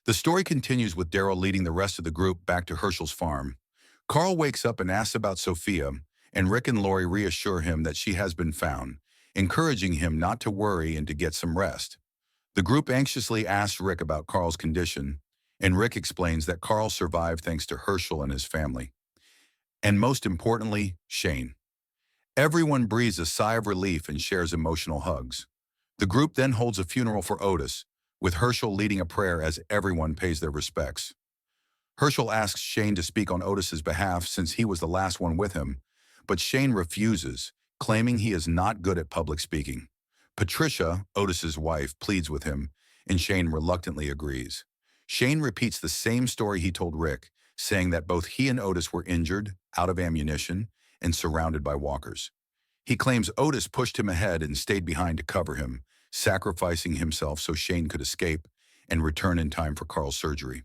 The story continues with Daryl leading the rest of the group back to Herschel's farm. Carl wakes up and asks about Sophia, and Rick and Lori reassure him that she has been found, encouraging him not to worry and to get some rest. The group anxiously asks Rick about Carl's condition, and Rick explains that Carl survived thanks to Herschel and his family. And most importantly, Shane. Everyone breathes a sigh of relief and shares emotional hugs. The group then holds a funeral for Otis, with Herschel leading a prayer as everyone pays their respects. Herschel asks Shane to speak on Otis's behalf since he was the last one with him, but Shane refuses, claiming he is not good at public speaking. Patricia, Otis's wife, pleads with him, and Shane reluctantly agrees. Shane repeats the same story he told Rick, saying that both he and Otis were injured, out of ammunition, and surrounded by walkers. He claims Otis pushed him ahead and stayed behind to cover him, sacrificing himself so Shane could escape and return in time for Carl's surgery.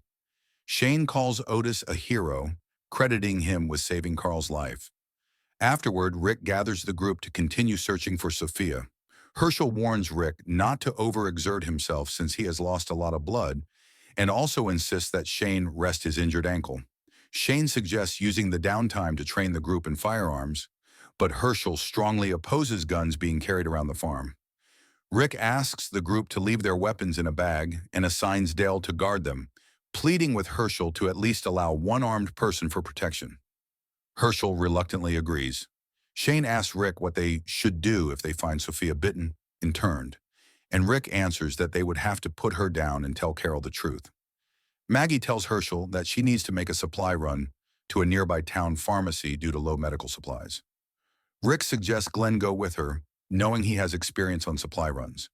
Shane calls Otis a hero, crediting him with saving Carl's life. Afterward, Rick gathers the group to continue searching for Sophia. Herschel warns Rick not to overexert himself since he has lost a lot of blood, and also insists that Shane rest his injured ankle. Shane suggests using the downtime to train the group in firearms, but Herschel strongly opposes guns being carried around the farm. Rick asks the group to leave their weapons in a bag and assigns Dale to guard them, pleading with Herschel to at least allow one armed person for protection. Herschel reluctantly agrees. Shane asks Rick what they should do if they find Sophia bitten and turned, and Rick answers that they would have to put her down and tell Carol the truth. Maggie tells Herschel that she needs to make a supply run to a nearby town pharmacy due to low medical supplies. Rick suggests Glenn go with her, knowing he has experience on supply runs.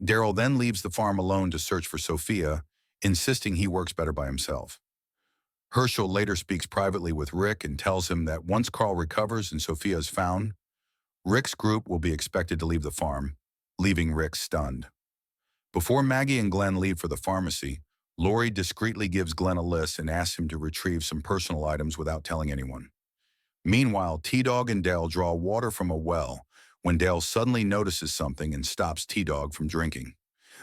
Daryl then leaves the farm alone to search for Sophia, insisting he works better by himself. Herschel later speaks privately with Rick and tells him that once Carl recovers and Sophia is found, Rick's group will be expected to leave the farm, leaving Rick stunned. Before Maggie and Glenn leave for the pharmacy, Lori discreetly gives Glenn a list and asks him to retrieve some personal items without telling anyone. Meanwhile, T-Dog and Dale draw water from a well when Dale suddenly notices something and stops T-Dog from drinking.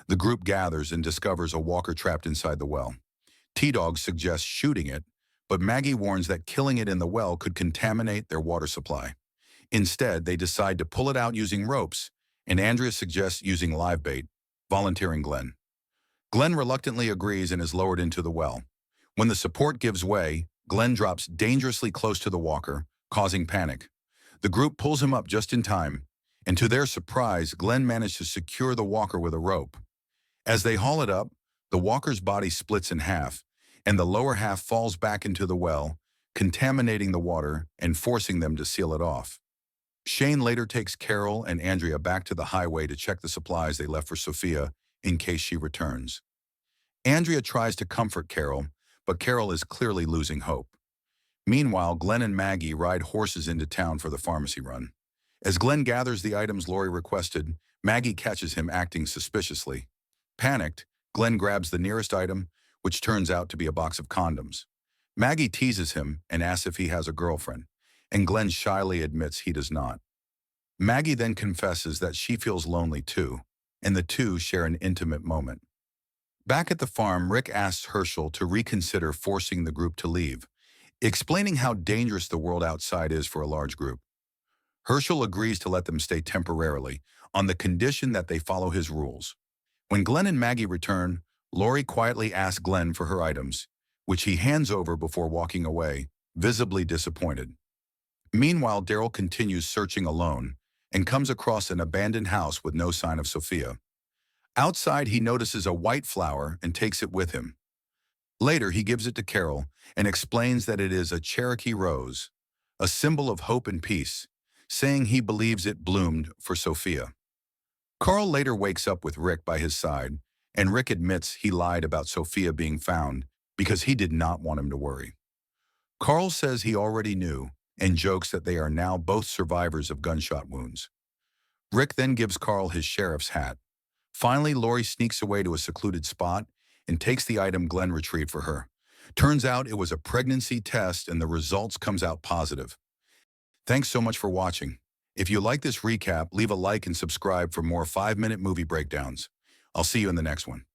The group gathers and discovers a walker trapped inside the well. T-Dog suggests shooting it, but Maggie warns that killing it in the well could contaminate their water supply. Instead, they decide to pull it out using ropes, and Andrea suggests using live bait, volunteering Glenn. Glenn reluctantly agrees and is lowered into the well. When the support gives way, Glenn drops dangerously close to the walker, causing panic. The group pulls him up just in time, and to their surprise, Glenn managed to secure the walker with a rope. As they haul it up, the walker's body splits in half, and the lower half falls back into the well, contaminating the water and forcing them to seal it off. Shane later takes Carol and Andrea back to the highway to check the supplies they left for Sophia in case she returns. Andrea tries to comfort Carol, but Carol is clearly losing hope. Meanwhile, Glenn and Maggie ride horses into town for the pharmacy run. As Glenn gathers the items Lori requested, Maggie catches him acting suspiciously. Panicked, Glenn grabs the nearest item, which turns out to be a box of condoms. Maggie teases him and asks if he has a girlfriend, and Glenn shyly admits he does not. Maggie then confesses that she feels lonely too, and the two share an intimate moment. Back at the farm, Rick asks Herschel to reconsider forcing the group to leave, explaining how dangerous the world outside is for a large group. Herschel agrees to let them stay temporarily, on the condition that they follow his rules. When Glenn and Maggie return, Lori quietly asks Glenn for her items, which he hands over before walking away, visibly disappointed. Meanwhile, Daryl continues searching alone and comes across an abandoned house with no sign of Sophia. Outside, he notices a white flower and takes it with him. Later, he gives it to Carol and explains that it is a Cherokee rose, a symbol of hope and peace, saying he believes it bloomed for Sophia. Carl later wakes up with Rick by his side, and Rick admits he lied about Sophia being found because he did not want him to worry. Carl says he already knew and jokes that they are now both survivors of gunshot wounds. Rick then gives Carl his sheriff's hat. Finally, Lori sneaks away to a secluded spot and takes the item Glenn retrieved for her. Turns out it was a pregnancy test and the results comes out positive. Thanks so much for watching. If you like this recap, leave a like and subscribe for more 5-minute movie breakdowns. I'll see you in the next one.